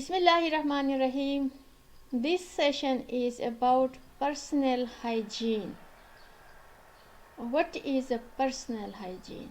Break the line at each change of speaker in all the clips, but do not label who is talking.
Bismillahirrahmanirrahim. This session is about personal hygiene. What is a personal hygiene?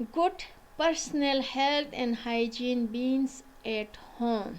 Good personal health and hygiene begins at home.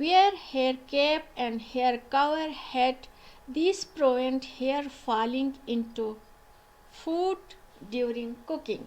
wear hair cap and hair cover hat, these prevent hair falling into food during cooking.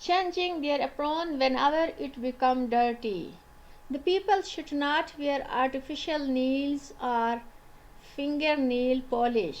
Changing their apron whenever it becomes dirty. The people should not wear artificial nails or fingernail polish.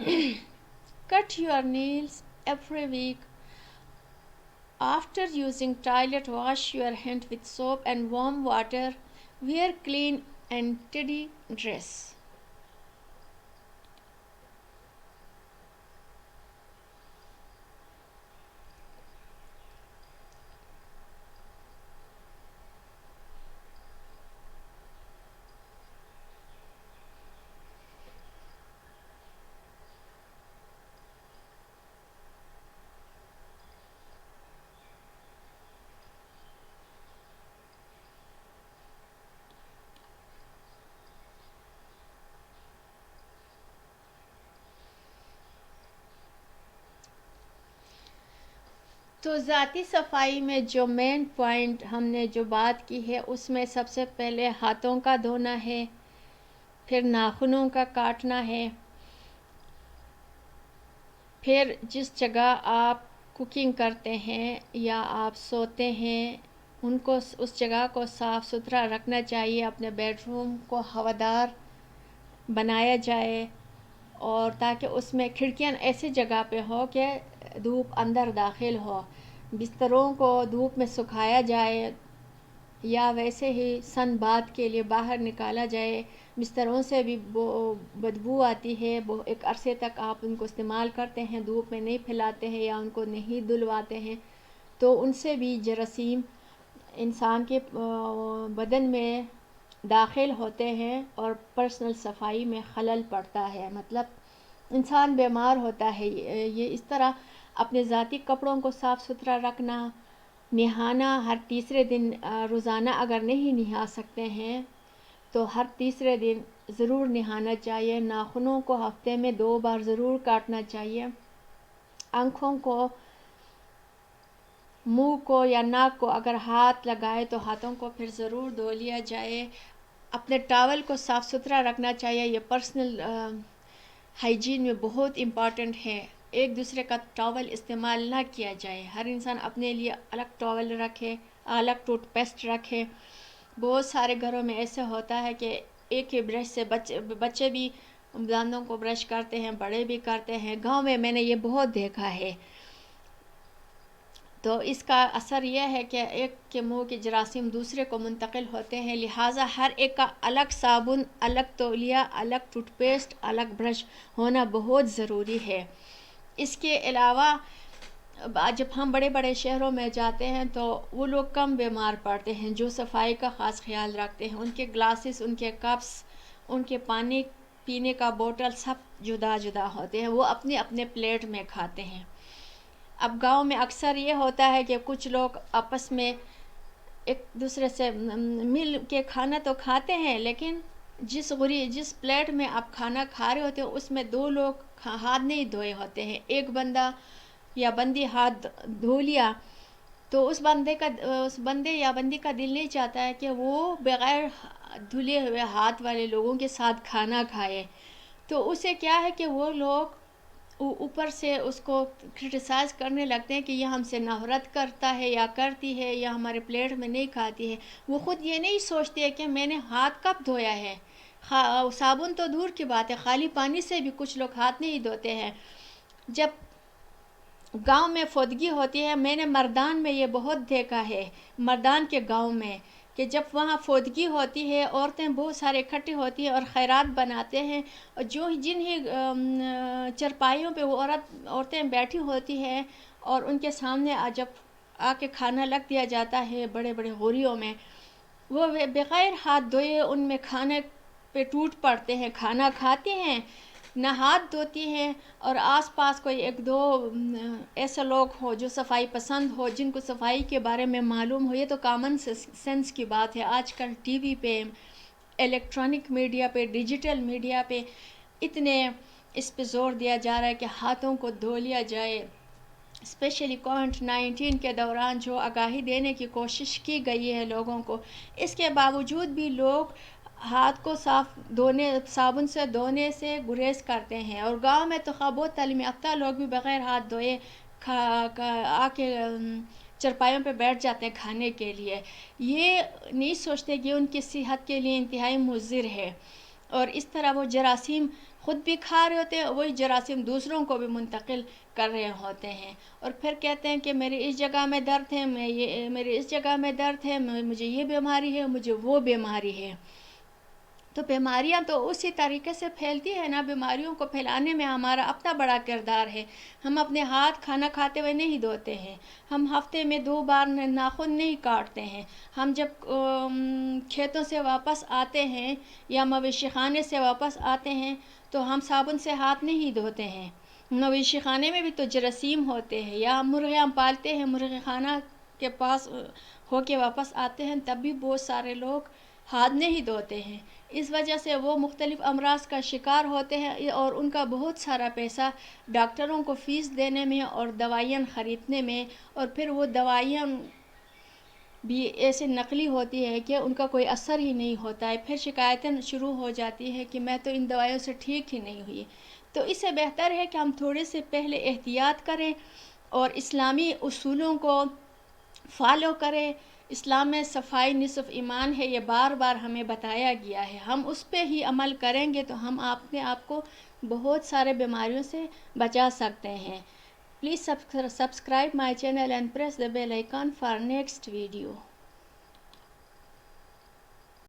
Cut your nails every week. After using toilet, wash your hand with soap and warm water. Wear clean and tidy dress. تو ذاتی صفائی میں جو main point ہم نے جو بات کی ہے اس میں سب سے پہلے ہاتھوں کا دھونا ہے، پھر ناخنوں کا کاٹنا ہے، پھر جس جگہ آپ کوکنگ کرتے ہیں یا آپ سوتے ہیں اس جگہ کو صاف ستھرا رکھنا چاہیے. اپنے بیڈ روم کو ہوادار بنایا جائے اور تاکہ اس میں کھڑکیاں ایسی جگہ پہ ہو کہ دھوپ اندر داخل ہو. بستروں کو دھوپ میں سکھایا جائے یا ویسے ہی سن باتھ کے لیے باہر نکالا جائے. بستروں سے بھی بدبو آتی ہے، ایک عرصے تک آپ ان کو استعمال کرتے ہیں، دھوپ میں نہیں پھیلاتے ہیں یا ان کو نہیں دھلواتے ہیں تو ان سے بھی جراثیم انسان کے بدن میں داخل ہوتے ہیں اور پرسنل صفائی میں خلل پڑتا ہے، مطلب انسان بیمار ہوتا ہے. یہ اس طرح اپنے ذاتی کپڑوں کو صاف ستھرا رکھنا، نہانا ہر تیسرے دن، روزانہ اگر نہیں نہا سکتے ہیں تو ہر تیسرے دن ضرور نہانا چاہیے. ناخنوں کو ہفتے میں 2 بار ضرور کاٹنا چاہیے. آنکھوں کو، منہ کو یا ناک کو اگر ہاتھ لگائے تو ہاتھوں کو پھر ضرور دھو لیا جائے. اپنے ٹاول کو صاف ستھرا رکھنا چاہیے. یہ پرسنل ہائیجین میں بہت امپورٹنٹ ہے. ایک دوسرے کا ٹاول استعمال نہ کیا جائے. ہر انسان اپنے لیے الگ ٹاول رکھے، الگ ٹوتھ پیسٹ رکھے. بہت سارے گھروں میں ایسے ہوتا ہے کہ ایک ہی برش سے بچے بھی دانتوں کو برش کرتے ہیں، بڑے بھی کرتے ہیں. گاؤں میں میں نے یہ بہت دیکھا ہے. تو اس کا اثر یہ ہے کہ ایک کے منہ کے جراثیم دوسرے کو منتقل ہوتے ہیں. لہٰذا ہر ایک کا الگ صابن، الگ تولیہ، الگ ٹوتھ پیسٹ، الگ برش ہونا بہت ضروری ہے. اس کے علاوہ جب ہم بڑے بڑے شہروں میں جاتے ہیں تو وہ لوگ کم بیمار پڑتے ہیں جو صفائی کا خاص خیال رکھتے ہیں. ان کے گلاسز، ان کے کپس، ان کے پانی پینے کا بوتل سب جدا جدا ہوتے ہیں. وہ اپنے اپنے پلیٹ میں کھاتے ہیں. اب گاؤں میں اکثر یہ ہوتا ہے کہ کچھ لوگ آپس میں ایک دوسرے سے مل کے کھانا تو کھاتے ہیں، لیکن جس پلیٹ میں آپ کھانا کھا رہے ہوتے ہیں اس میں 2 لوگ ہاتھ نہیں دھوئے ہوتے ہیں. ایک بندہ یا بندی ہاتھ دھو لیا تو اس بندے یا بندی کا دل نہیں چاہتا ہے کہ وہ بغیر دھلے ہوئے ہاتھ والے لوگوں کے ساتھ کھانا کھائے. تو اسے کیا ہے کہ وہ لوگ اوپر سے اس کو کرٹیسائز کرنے لگتے ہیں کہ یہ ہم سے نفرت کرتا ہے یا کرتی ہے یا ہمارے پلیٹ میں نہیں کھاتی ہے. وہ خود یہ نہیں سوچتی ہے کہ میں نے ہاتھ کب دھویا ہے. صابن تو دور کی بات ہے، خالی پانی سے بھی کچھ لوگ ہاتھ نہیں دھوتے ہیں. جب گاؤں میں فوتگی ہوتی ہے، میں نے مردان میں یہ بہت دیکھا ہے، مردان کے گاؤں میں، کہ جب وہاں فوتگی ہوتی ہے عورتیں بہت سارے اکٹھی ہوتی ہیں اور خیرات بناتے ہیں. اور جن ہی چرپائیوں پہ وہ عورتیں بیٹھی ہوتی ہیں اور ان کے سامنے جب آ کے کھانا لگ دیا جاتا ہے بڑے بڑے غوریوں میں، وہ بغیر ہاتھ دھوئے ان میں کھانے پہ ٹوٹ پڑتے ہیں، کھانا کھاتے ہیں، نہ ہاتھ دھوتی ہیں. اور آس پاس کوئی 1-2 ایسے لوگ ہو جو صفائی پسند ہو، جن کو صفائی کے بارے میں معلوم ہو. یہ تو کامن سینس کی بات ہے. آج کل ٹی وی پہ، الیکٹرانک میڈیا پہ، ڈیجیٹل میڈیا پہ اتنے اس پہ زور دیا جا رہا ہے کہ ہاتھوں کو دھو لیا جائے. اسپیشلی کووڈ-19 کے دوران جو آگاہی دینے کی کوشش کی گئی ہے لوگوں کو، اس کے باوجود بھی لوگ ہاتھ کو صابن سے دھونے سے گریز کرتے ہیں. اور گاؤں میں تو بہت تعلیم یافتہ لوگ بھی بغیر ہاتھ دھوئے آ کے چرپائیوں پہ بیٹھ جاتے ہیں کھانے کے لیے. یہ نہیں سوچتے کہ ان کی صحت کے لیے انتہائی مضر ہے. اور اس طرح وہ جراثیم خود بھی کھا رہے ہوتے ہیں، وہی جراثیم دوسروں کو بھی منتقل کر رہے ہوتے ہیں، اور پھر کہتے ہیں کہ میری اس جگہ میں درد ہے، میری اس جگہ میں درد ہے، مجھے یہ بیماری ہے، مجھے وہ بیماری ہے۔ تو بیماریاں تو اسی طریقے سے پھیلتی ہے نا، بیماریوں کو پھیلانے میں ہمارا اپنا بڑا کردار ہے۔ ہم اپنے ہاتھ کھانا کھاتے ہوئے نہیں دھوتے ہیں، ہم ہفتے میں 2 بار ناخن نہیں کاٹتے ہیں، ہم جب کھیتوں سے واپس آتے ہیں یا مویشی خانے سے واپس آتے ہیں تو ہم صابن سے ہاتھ نہیں دھوتے ہیں۔ مویشی خانے میں بھی تو جراثیم ہوتے ہیں، یا ہم مرغیاں پالتے ہیں، مرغی خانہ کے پاس ہو کے واپس آتے ہیں تب بھی بہت سارے لوگ ہاتھ نہیں دھوتے ہیں۔ اس وجہ سے وہ مختلف امراض کا شکار ہوتے ہیں، اور ان کا بہت سارا پیسہ ڈاکٹروں کو فیس دینے میں اور دوائیاں خریدنے میں، اور پھر وہ دوائیاں بھی ایسے نقلی ہوتی ہے کہ ان کا کوئی اثر ہی نہیں ہوتا ہے، پھر شکایتیں شروع ہو جاتی ہے کہ میں تو ان دوائیوں سے ٹھیک ہی نہیں ہوئی۔ تو اس سے بہتر ہے کہ ہم تھوڑے سے پہلے احتیاط کریں اور اسلامی اصولوں کو فالو کریں۔ اسلام میں صفائی نصف ایمان ہے، یہ بار بار ہمیں بتایا گیا ہے، ہم اس پہ ہی عمل کریں گے تو ہم اپنے آپ کو بہت سارے بیماریوں سے بچا سکتے ہیں۔ Please subscribe my channel and press the bell icon for next video.